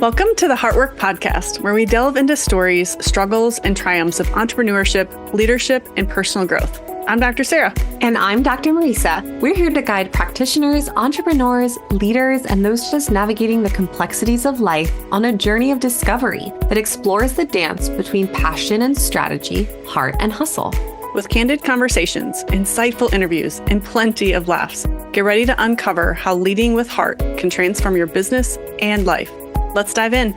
Welcome to the Heartwork podcast, where we delve into stories, struggles, and triumphs of entrepreneurship, leadership, and personal growth. I'm Dr. Sara. And I'm Dr. Marisa. We're here to guide practitioners, entrepreneurs, leaders, and those just navigating the complexities of life on a journey of discovery that explores the dance between passion and strategy, heart and hustle. With candid conversations, insightful interviews, and plenty of laughs, get ready to uncover how leading with heart can transform your business and life. Let's dive in.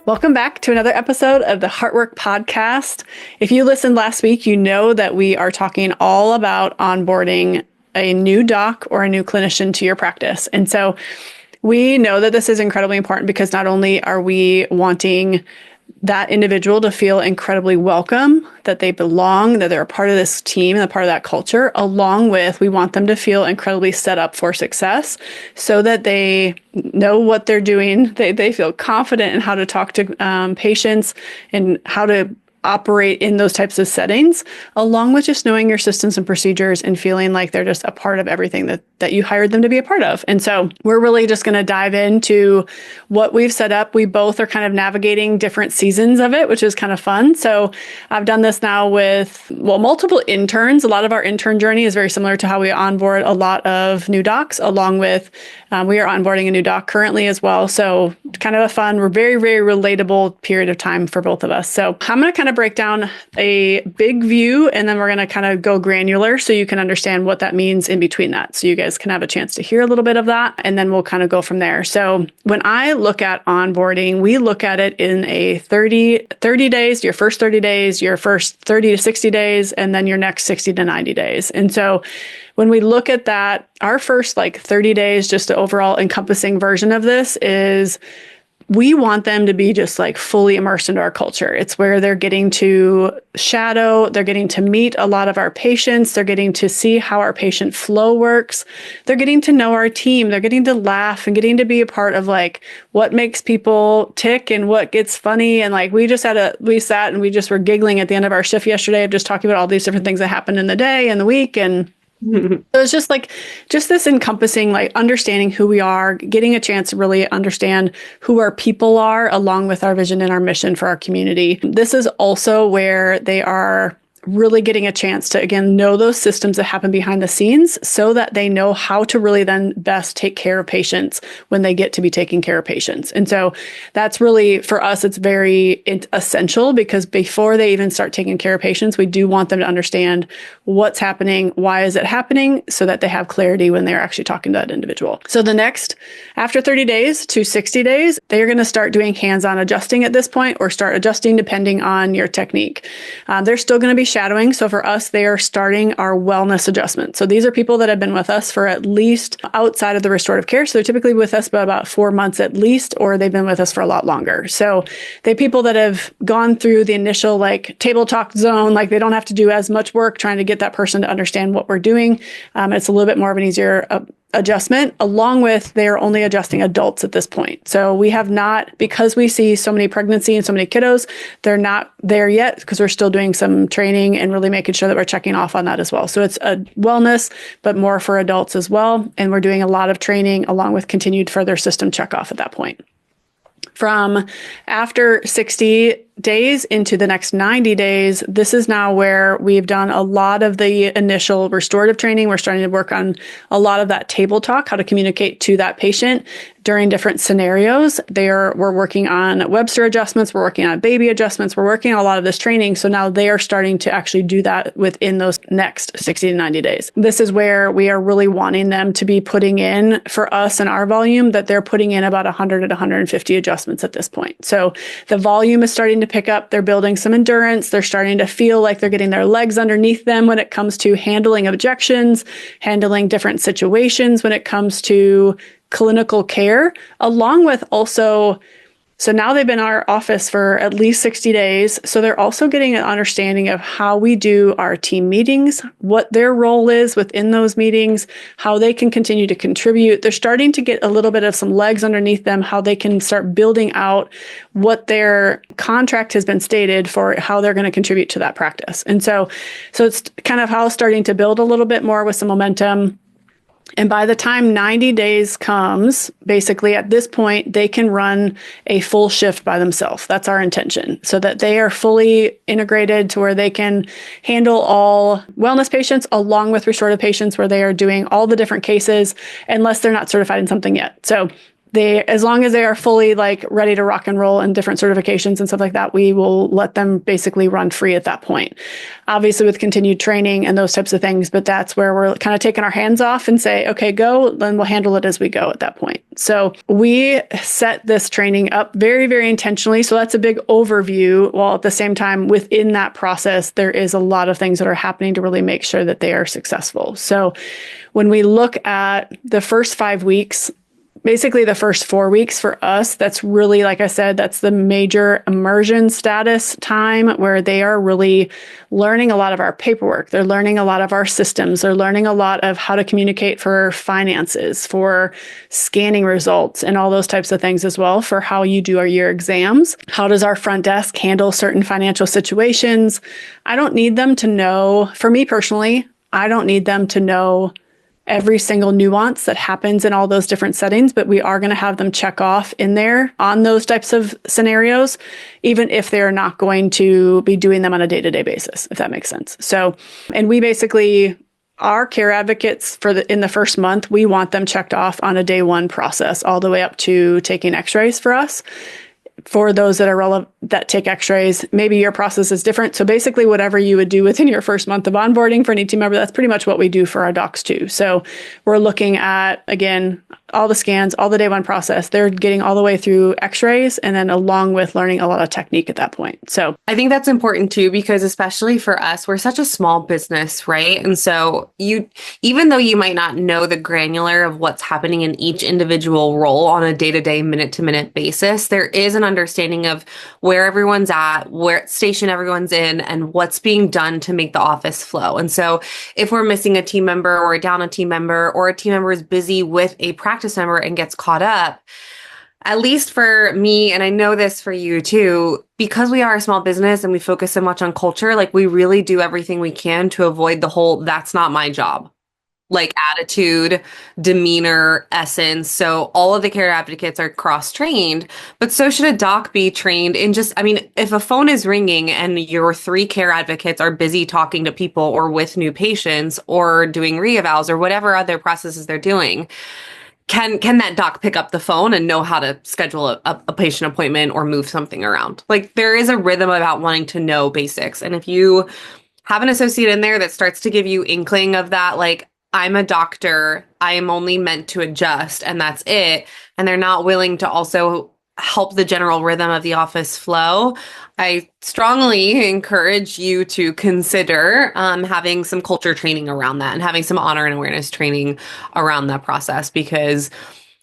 Welcome back to another episode of the Heartwork podcast. If you listened last week, you know that we are talking all about onboarding a new doc or a new clinician to your practice. And so we know that this is incredibly important because not only are we wanting that individual to feel incredibly welcome, that they belong, that they're a part of this team and a part of that culture, along with we want them to feel incredibly set up for success so that they know what they're doing. They feel confident in how to talk to patients and how to operate in those types of settings, along with just knowing your systems and procedures and feeling like they're just a part of everything that you hired them to be a part of. And so we're really just going to dive into what we've set up. We both are kind of navigating different seasons of it, which is kind of fun. So I've done this now with, multiple interns. A lot of our intern journey is very similar to how we onboard a lot of new docs, along with we are onboarding a new doc currently as well. So kind of a fun, we're very, very relatable period of time for both of us. So I'm going to kind of break down a big view, and then we're going to kind of go granular so you can understand what that means in between that. So you guys can have a chance to hear a little bit of that, and then we'll kind of go from there. So when I look at onboarding, we look at it in a 30 days, your first 30 days, your first 30 to 60 days, and then your next 60 to 90 days. And so when we look at that, our first 30 days, just the overall encompassing version of this is we want them to be just fully immersed into our culture. It's where they're getting to shadow, they're getting to meet a lot of our patients, they're getting to see how our patient flow works, they're getting to know our team, they're getting to laugh and getting to be a part of what makes people tick and what gets funny. And we sat and we just were giggling at the end of our shift yesterday of just talking about all these different things that happened in the day and the week. And so it's just this encompassing, understanding who we are, getting a chance to really understand who our people are, along with our vision and our mission for our community. This is also where they are really getting a chance to, again, know those systems that happen behind the scenes so that they know how to really then best take care of patients when they get to be taking care of patients. And so that's really, for us, it's very essential because before they even start taking care of patients, we do want them to understand what's happening, why is it happening, so that they have clarity when they're actually talking to that individual. So after 30 days to 60 days, they're going to start doing hands-on adjusting at this point, or start adjusting depending on your technique. They're still going to be shadowing. So for us, they are starting our wellness adjustment. So these are people that have been with us for at least outside of the restorative care. So they're typically with us for about 4 months at least, or they've been with us for a lot longer. So they people that have gone through the initial table talk zone, they don't have to do as much work trying to get that person to understand what we're doing. It's a little bit more of an easier adjustment, along with they're only adjusting adults at this point. So we have not, because we see so many pregnancy and so many kiddos, they're not there yet because we're still doing some training and really making sure that we're checking off on that as well. So it's a wellness, but more for adults as well. And we're doing a lot of training along with continued further system check off at that point. From after 60 days into the next 90 days, this is now where we've done a lot of the initial restorative training. We're starting to work on a lot of that table talk, how to communicate to that patient during different scenarios. We're working on Webster adjustments. We're working on baby adjustments. We're working on a lot of this training. So now they are starting to actually do that within those next 60 to 90 days. This is where we are really wanting them to be putting in, for us and our volume, that they're putting in about 100 to 150 adjustments at this point. So the volume is starting to pick up. They're building some endurance. They're starting to feel like they're getting their legs underneath them when it comes to handling objections, handling different situations when it comes to clinical care, along with also, so now they've been in our office for at least 60 days. So they're also getting an understanding of how we do our team meetings, what their role is within those meetings, how they can continue to contribute. They're starting to get a little bit of some legs underneath them, how they can start building out what their contract has been stated for how they're going to contribute to that practice. And so it's kind of how starting to build a little bit more with some momentum. And by the time 90 days comes, basically at this point, they can run a full shift by themselves. That's our intention, so that they are fully integrated to where they can handle all wellness patients along with restorative patients, where they are doing all the different cases, unless they're not certified in something yet. So they, as long as they are fully like ready to rock and roll and different certifications and stuff like that, we will let them basically run free at that point. Obviously with continued training and those types of things, but that's where we're kind of taking our hands off and say, okay, go, then we'll handle it as we go at that point. So we set this training up very, very intentionally. So that's a big overview, while at the same time within that process, there is a lot of things that are happening to really make sure that they are successful. So when we look at the first 5 weeks, basically the first 4 weeks for us, that's really, like I said, that's the major immersion status time, where they are really learning a lot of our paperwork. They're learning a lot of our systems. They're learning a lot of how to communicate for finances, for scanning results, and all those types of things as well, for how you do your exams. How does our front desk handle certain financial situations? I don't need them to know, for me personally, I don't need them to know every single nuance that happens in all those different settings, but we are going to have them check off in there on those types of scenarios, even if they're not going to be doing them on a day-to-day basis, if that makes sense. So, and we basically, our care advocates in the first month, we want them checked off on a day one process, all the way up to taking x-rays for us. For those that are relevant, that take x-rays, maybe your process is different. So basically whatever you would do within your first month of onboarding for any team member, that's pretty much what we do for our docs too. So we're looking at, again, all the scans, all the day one process. They're getting all the way through x-rays, and then along with learning a lot of technique at that point. So I think that's important too, because especially for us, we're such a small business, right? And so even though you might not know the granular of what's happening in each individual role on a day-to-day, minute-to-minute basis, there is an understanding of where everyone's at, where station everyone's in, and what's being done to make the office flow. And so if we're missing a team member, or down a team member, or a team member is busy with a practice member and gets caught up, at least for me, and I know this for you too, because we are a small business and we focus so much on culture, like we really do everything we can to avoid the whole, that's not my job, like attitude, demeanor, essence. So all of the care advocates are cross-trained, but so should a doc be trained in just, I mean, if a phone is ringing and your 3 care advocates are busy talking to people or with new patients or doing reevals or whatever other processes they're doing, can that doc pick up the phone and know how to schedule a patient appointment or move something around? Like there is a rhythm about wanting to know basics. And if you have an associate in there that starts to give you inkling of that, like, I'm a doctor, I am only meant to adjust, and that's it, and they're not willing to also help the general rhythm of the office flow, I strongly encourage you to consider having some culture training around that and having some honor and awareness training around that process, because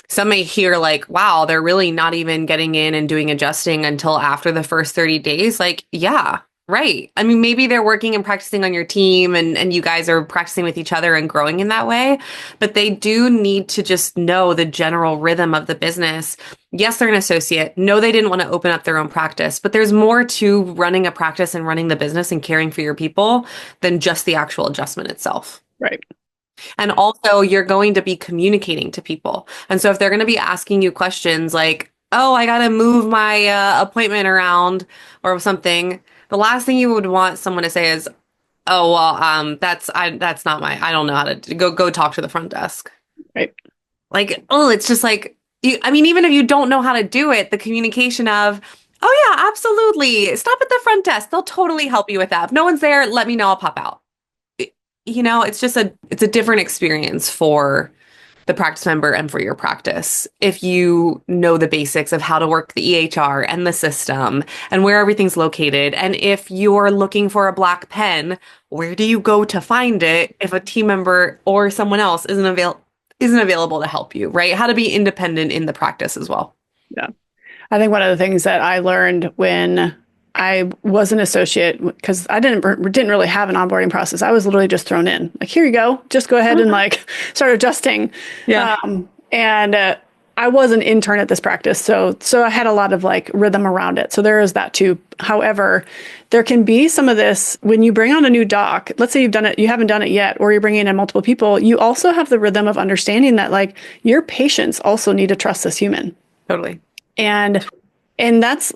some may hear like, wow, they're really not even getting in and doing adjusting until after the first 30 days. Like, yeah, right. I mean, maybe they're working and practicing on your team and you guys are practicing with each other and growing in that way, but they do need to just know the general rhythm of the business. Yes, they're an associate. No, they didn't want to open up their own practice, but there's more to running a practice and running the business and caring for your people than just the actual adjustment itself. Right. And also you're going to be communicating to people. And so if they're going to be asking you questions like, oh, I got to move my appointment around or something, the last thing you would want someone to say is, oh, well, that's not my, I don't know how to go talk to the front desk. Right. Like, oh, it's just like, I mean, even if you don't know how to do it, the communication of, oh yeah, absolutely. Stop at the front desk. They'll totally help you with that. If no one's there, let me know. I'll pop out. You know, it's a different experience for the practice member and for your practice if you know the basics of how to work the EHR and the system and where everything's located. And if you're looking for a black pen, where do you go to find it if a team member or someone else isn't available to help you, right? How to be independent in the practice as well. Yeah. I think one of the things that I learned when I was an associate, because I didn't really have an onboarding process. I was literally just thrown in. Like, here you go. Just go ahead and like start adjusting. Yeah. And I was an intern at this practice, so I had a lot of like rhythm around it. So there is that too. However, there can be some of this when you bring on a new doc. Let's say you haven't done it yet, or you're bringing in multiple people. You also have the rhythm of understanding that like your patients also need to trust this human. Totally. And that's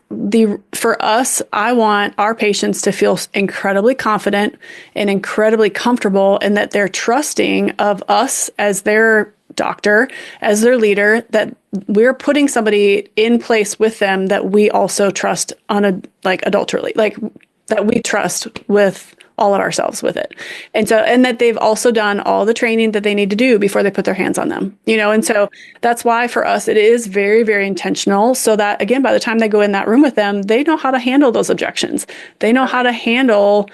for us, I want our patients to feel incredibly confident and incredibly comfortable, and that they're trusting of us as their doctor, as their leader, that we're putting somebody in place with them that we also trust adulterally, like that we trust with all of ourselves with it. And that they've also done all the training that they need to do before they put their hands on them, and so that's why for us, it is very, very intentional. So that again, by the time they go in that room with them, they know how to handle those objections. They know how to handle,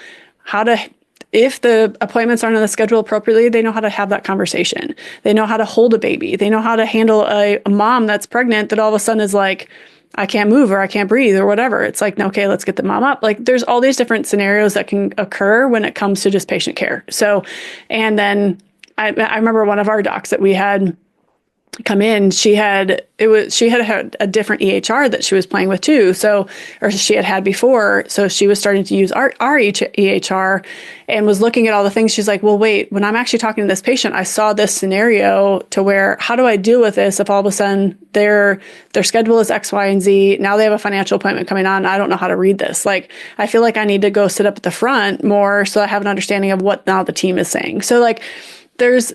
if the appointments aren't on the schedule appropriately, they know how to have that conversation. They know how to hold a baby. They know how to handle a mom that's pregnant that all of a sudden is like, I can't move or I can't breathe or whatever. It's like, okay, let's get the mom up. Like there's all these different scenarios that can occur when it comes to just patient care. So, and then I remember one of our docs that we had come in, she had a different EHR that she was playing with too. So, or she had before. So she was starting to use our EHR and was looking at all the things. She's like, well, wait, when I'm actually talking to this patient, I saw this scenario to where, how do I deal with this if all of a sudden their schedule is X, Y, and Z. Now they have a financial appointment coming on. I don't know how to read this. Like, I feel like I need to go sit up at the front more so I have an understanding of what now the team is saying. So like there's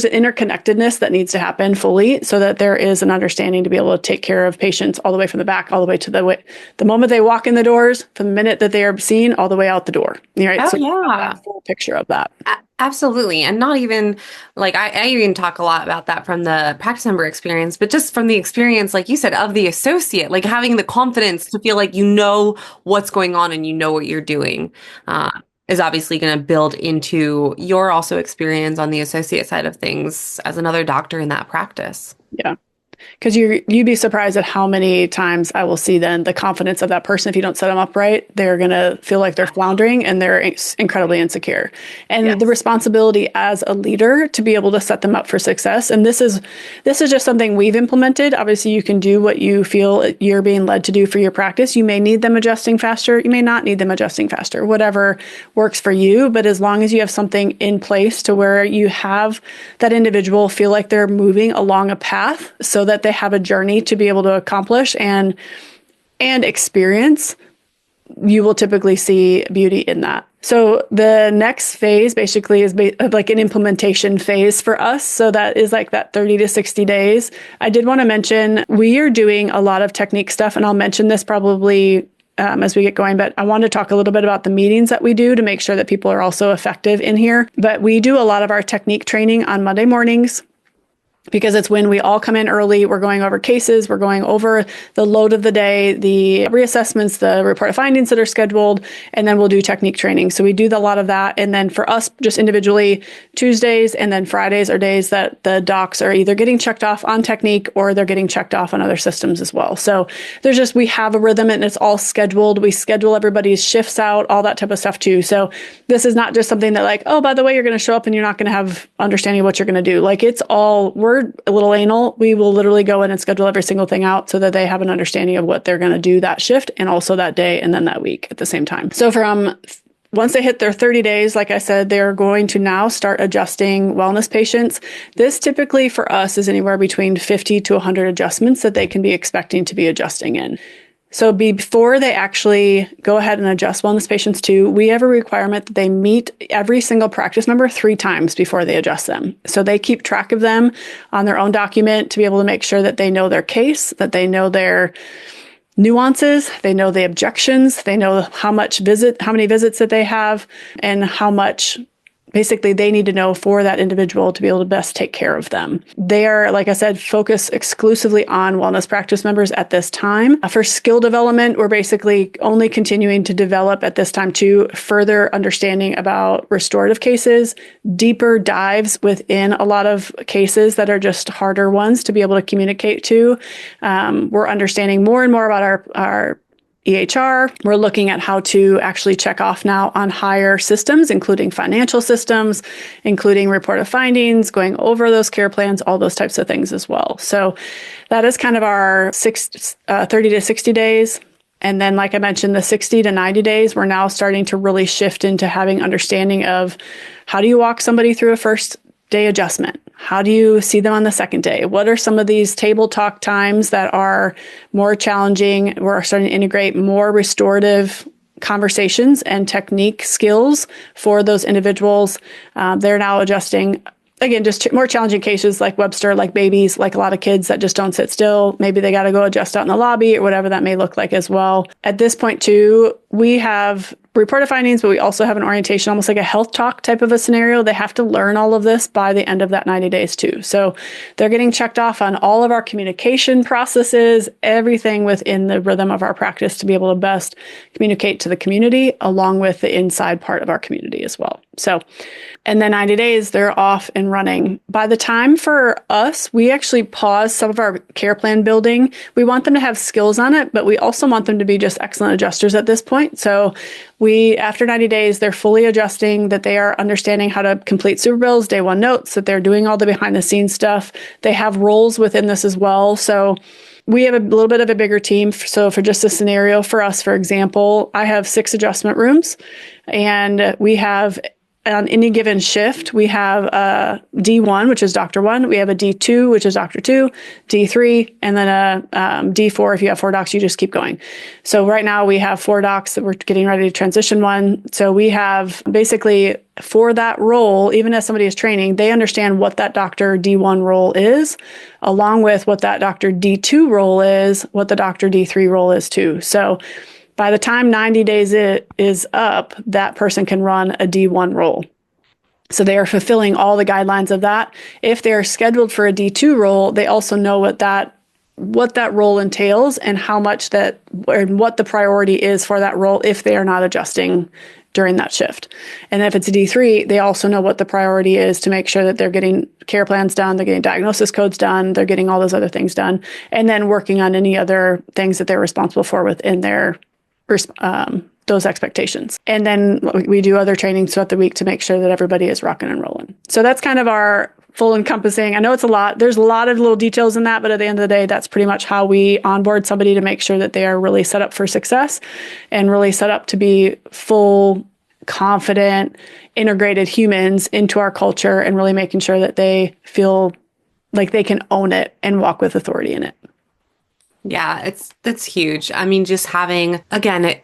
an interconnectedness that needs to happen fully so that there is an understanding to be able to take care of patients all the way from the back, all the way to the moment they walk in the doors, from the minute that they are seen, all the way out the door. Right? Oh, so yeah. full picture of that. Absolutely. And not even like, I even talk a lot about that from the practice member experience, but just from the experience, like you said, of the associate, like having the confidence to feel like you know what's going on and you know what you're doing. Is obviously going to build into your also experience on the associate side of things as another doctor in that practice. Yeah. Because you'd be surprised at how many times I will see then the confidence of that person. If you don't set them up right, they're going to feel like they're floundering and they're incredibly insecure. And the responsibility as a leader to be able to set them up for success. And this is just something we've implemented. Obviously, you can do what you feel you're being led to do for your practice. You may need them adjusting faster. You may not need them adjusting faster, whatever works for you. But as long as you have something in place to where you have that individual feel like they're moving along a path so that they have a journey to be able to accomplish and experience, you will typically see beauty in that. So the next phase basically is like an implementation phase for us. So that is like that 30 to 60 days. I did want to mention we are doing a lot of technique stuff, and I'll mention this probably as we get going, but I want to talk a little bit about the meetings that we do to make sure that people are also effective in here. But we do a lot of our technique training on Monday mornings, because it's when we all come in early. We're going over cases. We're going over the load of the day, the reassessments, the report of findings that are scheduled, and then we'll do technique training. So we do a lot of that. And then for us, just individually, Tuesdays and then Fridays are days that the docs are either getting checked off on technique or they're getting checked off on other systems as well. So we have a rhythm and it's all scheduled. We schedule everybody's shifts out, all that type of stuff too. So this is not just something that like, oh, by the way, you're going to show up and you're not going to have understanding of what you're going to do. Like we're a little anal. We will literally go in and schedule every single thing out so that they have an understanding of what they're going to do that shift and also that day and then that week at the same time. So once they hit their 30 days, like I said, they're going to now start adjusting wellness patients. This typically for us is anywhere between 50 to 100 adjustments that they can be expecting to be adjusting in. So before they actually go ahead and adjust wellness patients too, we have a requirement that they meet every single practice member 3 times before they adjust them. So they keep track of them on their own document to be able to make sure that they know their case, that they know their nuances, they know the objections, they know how many visits that they have, and how much basically they need to know for that individual to be able to best take care of them. They are, like I said, focused exclusively on wellness practice members at this time. For skill development, we're basically only continuing to develop at this time to further understanding about restorative cases, deeper dives within a lot of cases that are just harder ones to be able to communicate to. We're understanding more and more about our EHR. We're looking at how to actually check off now on higher systems, including financial systems, including report of findings, going over those care plans, all those types of things as well. So that is kind of our 30 to 60 days. And then, like I mentioned, the 60 to 90 days, we're now starting to really shift into having understanding of how do you walk somebody through a first day adjustment? How do you see them on the second day? What are some of these table talk times that are more challenging? We're starting to integrate more restorative conversations and technique skills for those individuals. They're now adjusting. Again, just more challenging cases like Webster, like babies, like a lot of kids that just don't sit still. Maybe they got to go adjust out in the lobby or whatever that may look like as well. At this point, too, we have reported findings, but we also have an orientation, almost like a health talk type of a scenario. They have to learn all of this by the end of that 90 days, too. So they're getting checked off on all of our communication processes, everything within the rhythm of our practice to be able to best communicate to the community, along with the inside part of our community as well. So, and then 90 days, they're off and running. By the time for us, we actually pause some of our care plan building. We want them to have skills on it, but we also want them to be just excellent adjusters at this point. So after 90 days, they're fully adjusting, that they are understanding how to complete super bills, day one notes, that they're doing all the behind the scenes stuff. They have roles within this as well. So we have a little bit of a bigger team. So for just a scenario for us, for example, I have 6 adjustment rooms, and we have on any given shift, we have a D1, which is Dr. 1. We have a D2, which is Dr. 2, D3, and then a D4. If you have 4 docs, you just keep going. So right now we have 4 docs that we're getting ready to transition one. So we have basically for that role, even as somebody is training, they understand what that Dr. D1 role is, along with what that Dr. D2 role is, what the Dr. D3 role is too. So by the time 90 days is up, that person can run a D1 role. So they are fulfilling all the guidelines of that. If they're scheduled for a D2 role, they also know what that role entails and how much and what the priority is for that role if they are not adjusting during that shift. And if it's a D3, they also know what the priority is to make sure that they're getting care plans done, they're getting diagnosis codes done, they're getting all those other things done, and then working on any other things that they're responsible for within their those expectations. And then we do other trainings throughout the week to make sure that everybody is rocking and rolling. So that's kind of our full encompassing. I know it's a lot. There's a lot of little details in that, but at the end of the day, that's pretty much how we onboard somebody to make sure that they are really set up for success and really set up to be full, confident, integrated humans into our culture, and really making sure that they feel like they can own it and walk with authority in it. Yeah, that's huge. I mean, just having, again,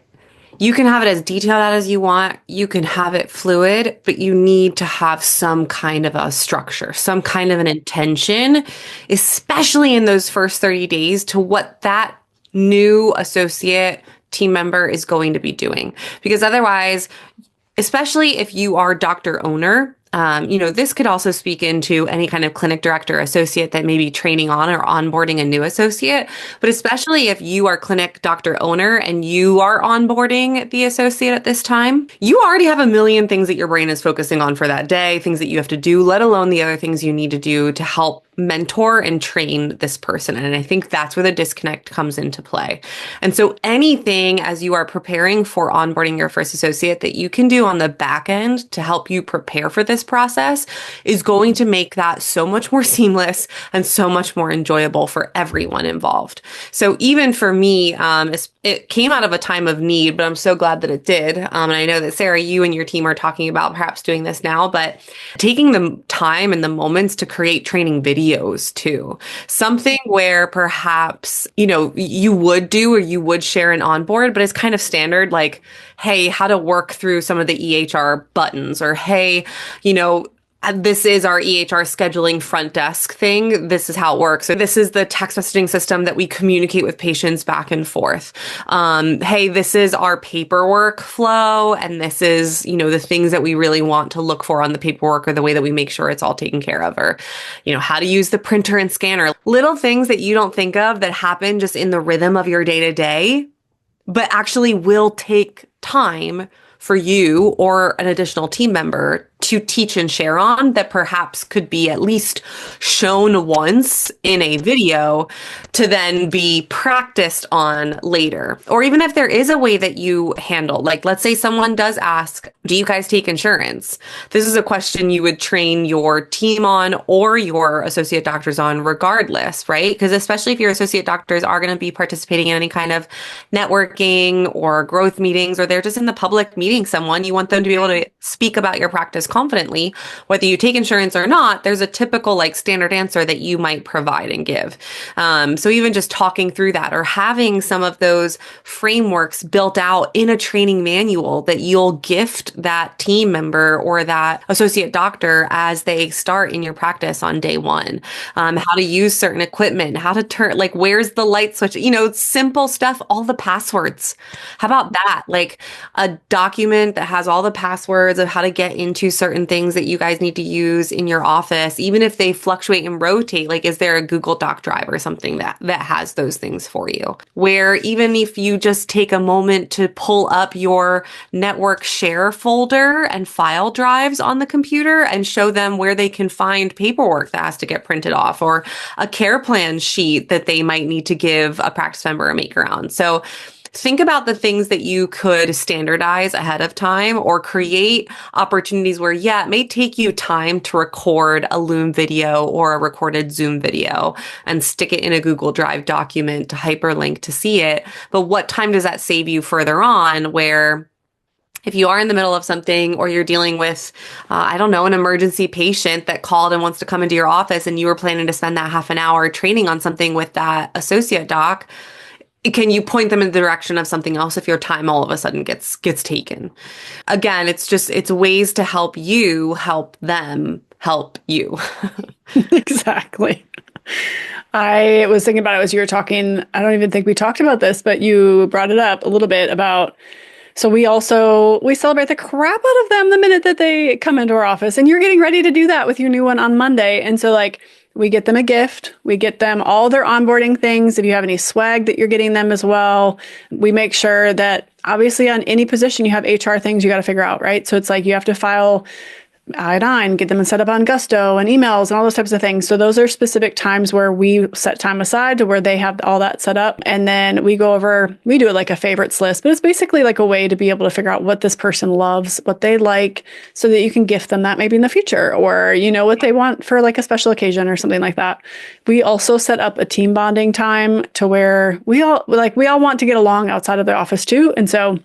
you can have it as detailed out as you want. You can have it fluid, but you need to have some kind of a structure, some kind of an intention, especially in those first 30 days to what that new associate team member is going to be doing. Because otherwise, especially if you are doctor owner, this could also speak into any kind of clinic director associate that may be training on or onboarding a new associate. But especially if you are clinic doctor owner and you are onboarding the associate at this time, you already have a million things that your brain is focusing on for that day, things that you have to do, let alone the other things you need to do to help mentor and train this person. And I think that's where the disconnect comes into play. And so anything as you are preparing for onboarding your first associate that you can do on the back end to help you prepare for this process is going to make that so much more seamless and so much more enjoyable for everyone involved. So even for me, it came out of a time of need, but I'm so glad that it did. And I know that Sara, you and your team are talking about perhaps doing this now, but taking the time and the moments to create training videos too. Something where perhaps, you would do or you would share an onboard, but it's kind of standard, like, hey, how to work through some of the EHR buttons, or hey, this is our EHR scheduling front desk thing. This is how it works. So this is the text messaging system that we communicate with patients back and forth. Hey, this is our paperwork flow. And this is, the things that we really want to look for on the paperwork, or the way that we make sure it's all taken care of, or, how to use the printer and scanner. Little things that you don't think of that happen just in the rhythm of your day to day, but actually will take time for you or an additional team member to teach and share on that perhaps could be at least shown once in a video to then be practiced on later. Or even if there is a way that you handle, like let's say someone does ask, do you guys take insurance? This is a question you would train your team on or your associate doctors on regardless, right? Because especially if your associate doctors are going to be participating in any kind of networking or growth meetings, or they're just in the public meeting someone, you want them to be able to speak about your practice confidently, whether you take insurance or not. There's a typical like standard answer that you might provide and give. So even just talking through that or having some of those frameworks built out in a training manual that you'll gift that team member or that associate doctor as they start in your practice on day one. How to use certain equipment, how to turn, like where's the light switch, simple stuff, all the passwords. How about that? Like a document that has all the passwords of how to get into certain things that you guys need to use in your office, even if they fluctuate and rotate. Like, is there a Google Doc drive or something that has those things for you? Where even if you just take a moment to pull up your network share folder and file drives on the computer and show them where they can find paperwork that has to get printed off or a care plan sheet that they might need to give a practice member a make around. So think about the things that you could standardize ahead of time or create opportunities where, it may take you time to record a Loom video or a recorded Zoom video and stick it in a Google Drive document to hyperlink to see it. But what time does that save you further on where if you are in the middle of something or you're dealing with, an emergency patient that called and wants to come into your office and you were planning to spend that half an hour training on something with that associate doc, can you point them in the direction of something else if your time all of a sudden gets taken? Again, it's ways to help you help them help you. Exactly. I was thinking about it as you were talking. I don't even think we talked about this, but you brought it up a little bit about, so we celebrate the crap out of them the minute that they come into our office, and you're getting ready to do that with your new one on Monday. And so like, we get them a gift. We get them all their onboarding things. If you have any swag that you're getting them as well, we make sure that obviously on any position you have HR things you got to figure out, right? So it's like you have to file I-9, get them set up on Gusto and emails and all those types of things. So those are specific times where we set time aside to where they have all that set up. And then we do it like a favorites list, but it's basically like a way to be able to figure out what this person loves, what they like, so that you can gift them that maybe in the future, or what they want for like a special occasion or something like that. We also set up a team bonding time to where we all want to get along outside of the office too. And so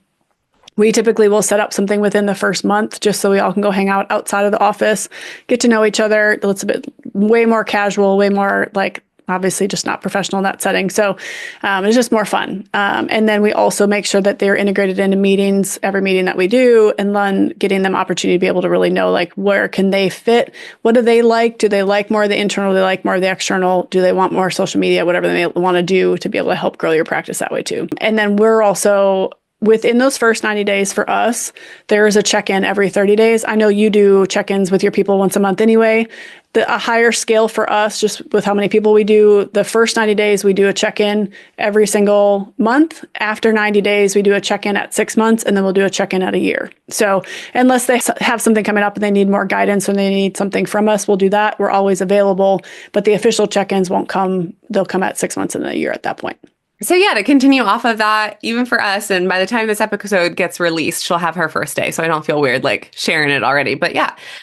we typically will set up something within the first month just so we all can go hang out outside of the office, get to know each other. It's a bit way more casual, way more like obviously just not professional in that setting. So it's just more fun. And then we also make sure that they're integrated into meetings, every meeting that we do, and then getting them opportunity to be able to really know like where can they fit? What do they like? Do they like more of the internal? Do they like more of the external? Do they want more social media? Whatever they want to do to be able to help grow your practice that way too. And then we're also within those first 90 days for us, there is a check-in every 30 days. I know you do check-ins with your people once a month anyway. A higher scale for us, just with how many people we do, the first 90 days, we do a check-in every single month. After 90 days, we do a check-in at 6 months, and then we'll do a check-in at a year. So unless they have something coming up and they need more guidance or they need something from us, we'll do that. We're always available, but the official check-ins won't come. They'll come at 6 months and a year at that point. So to continue off of that, even for us, and by the time this episode gets released, she'll have her first day, so I don't feel weird like sharing it already. But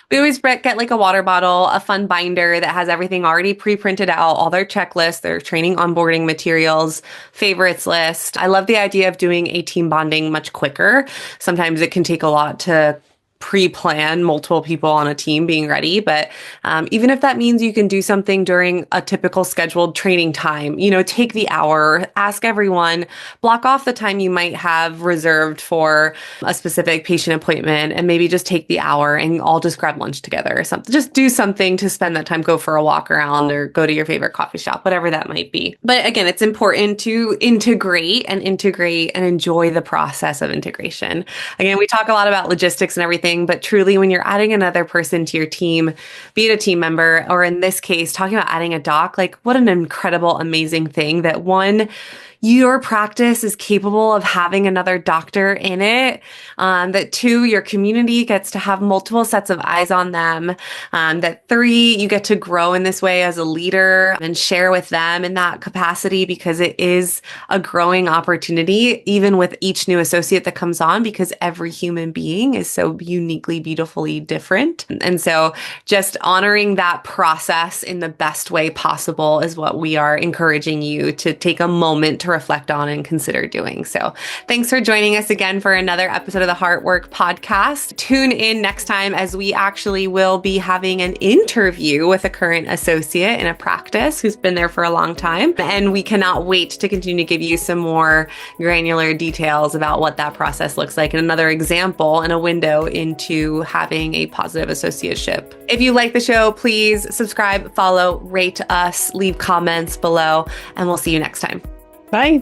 we always get like a water bottle, a fun binder that has everything already pre-printed out, all their checklists, their training onboarding materials, favorites list. I love the idea of doing a team bonding much quicker. Sometimes it can take a lot to pre-plan multiple people on a team being ready. But even if that means you can do something during a typical scheduled training time, take the hour, ask everyone, block off the time you might have reserved for a specific patient appointment, and maybe just take the hour and all just grab lunch together or something. Just do something to spend that time, go for a walk around or go to your favorite coffee shop, whatever that might be. But again, it's important to integrate and enjoy the process of integration. Again, we talk a lot about logistics and everything, but truly when you're adding another person to your team, be it a team member, or in this case, talking about adding a doc, like what an incredible, amazing thing that one, your practice is capable of having another doctor in it, that 2, your community gets to have multiple sets of eyes on them, that 3, you get to grow in this way as a leader and share with them in that capacity, because it is a growing opportunity, even with each new associate that comes on, because every human being is so uniquely, beautifully different. And so just honoring that process in the best way possible is what we are encouraging you to take a moment to reflect on and consider doing. So thanks for joining us again for another episode of the Heartwork podcast. Tune in next time, as we actually will be having an interview with a current associate in a practice who's been there for a long time. And we cannot wait to continue to give you some more granular details about what that process looks like, and another example and a window into having a positive associateship. If you like the show, please subscribe, follow, rate us, leave comments below, and we'll see you next time. Bye.